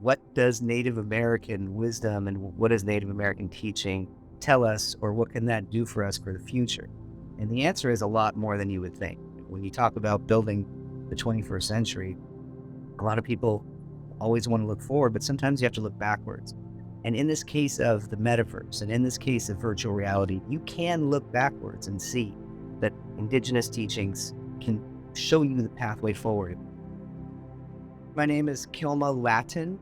what does Native American wisdom and what does Native American teaching tell us, or what can that do for us for the future? And the answer is a lot more than you would think. When you talk about building the 21st century, a lot of people always want to look forward, but sometimes you have to look backwards. And in this case of the metaverse, and in this case of virtual reality, you can look backwards and see that indigenous teachings can show you the pathway forward. My name is Kilma Lattin,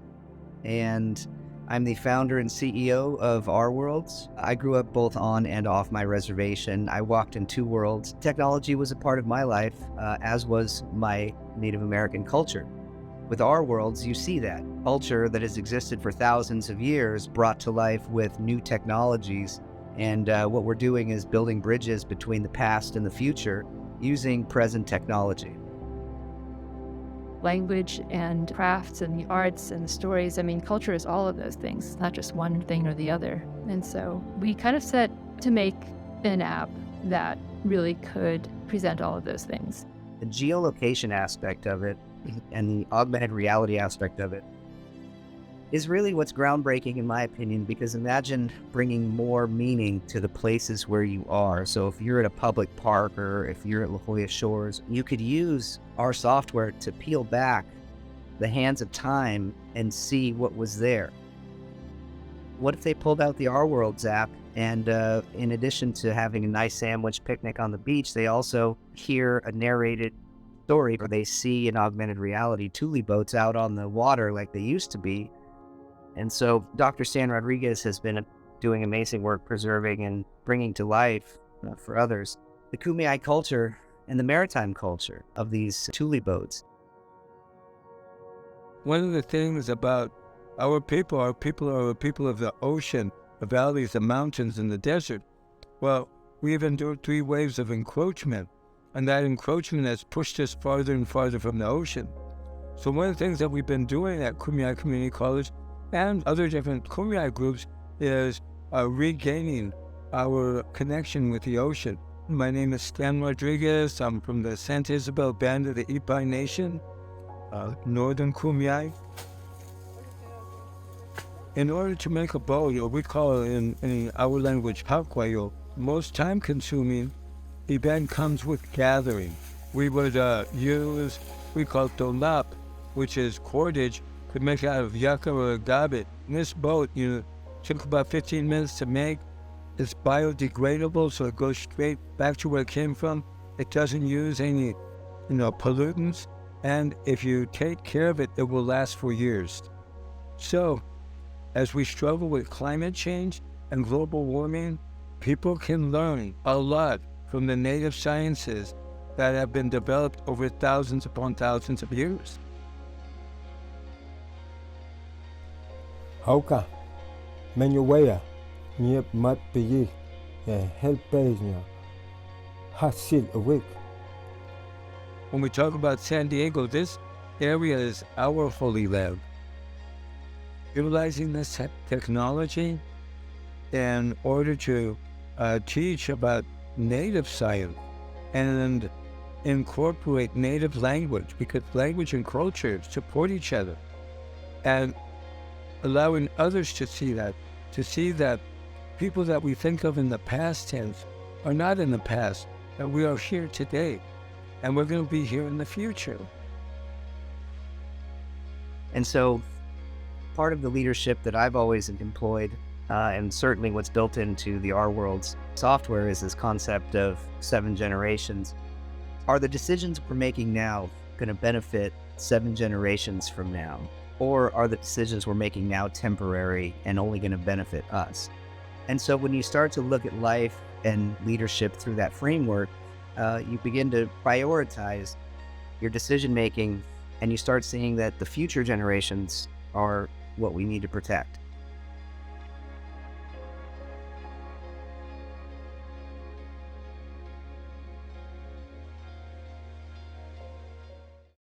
and I'm the founder and CEO of OurWorlds. I grew up both on and off my reservation. I walked in two worlds. Technology was a part of my life, as was my Native American culture. With OurWorlds, you see that culture that has existed for thousands of years brought to life with new technologies. And what we're doing is building bridges between the past and the future using present technology. Language and crafts and the arts and the stories. I mean, culture is all of those things. It's not just one thing or the other. And so we kind of set to make an app that really could present all of those things. The geolocation aspect of it and the augmented reality aspect of it is really what's groundbreaking in my opinion, because imagine bringing more meaning to the places where you are. So if you're at a public park or if you're at La Jolla Shores, you could use our software to peel back the hands of time and see what was there. What if they pulled out the OurWorlds app and in addition to having a nice sandwich picnic on the beach, they also hear a narrated story, or they see in augmented reality tule boats out on the water like they used to be. And so Dr. Stan Rodriguez has been doing amazing work preserving and bringing to life for others the Kumeyaay culture and the maritime culture of these tule boats. One of the things about our people are the people of the ocean, the valleys, the mountains, and the desert. Well, we've endured 3 waves of encroachment, and that encroachment has pushed us farther and farther from the ocean. So one of the things that we've been doing at Kumeyaay Community College and other different Kumeyaay groups is regaining our connection with the ocean. My name is Stan Rodriguez. I'm from the Santa Isabel Band of the Ipai Nation, northern Kumeyaay. In order to make a boat, or we call it in our language, Hakwayo, most time-consuming event comes with gathering. We would use, we call tolap, which is cordage, could make out of yucca or agave. And this boat, took about 15 minutes to make. It's biodegradable, so it goes straight back to where it came from. It doesn't use any, pollutants. And if you take care of it, it will last for years. So, as we struggle with climate change and global warming, people can learn a lot from the native sciences that have been developed over thousands upon thousands of years. Hauka, Menuwea, Niep Mat Pigi, Helpeznia, Hasil Awake. When we talk about San Diego, this area is our holy land. Utilizing this technology in order to teach about native science and incorporate native language, because language and culture support each other, and allowing others to see that people that we think of in the past tense are not in the past, that we are here today, and we're going to be here in the future. And so part of the leadership that I've always employed, and certainly what's built into the OurWorlds software, is this concept of 7 generations. Are the decisions we're making now going to benefit 7 generations from now? Or are the decisions we're making now temporary and only going to benefit us? And so when you start to look at life and leadership through that framework, you begin to prioritize your decision making, and you start seeing that the future generations are what we need to protect.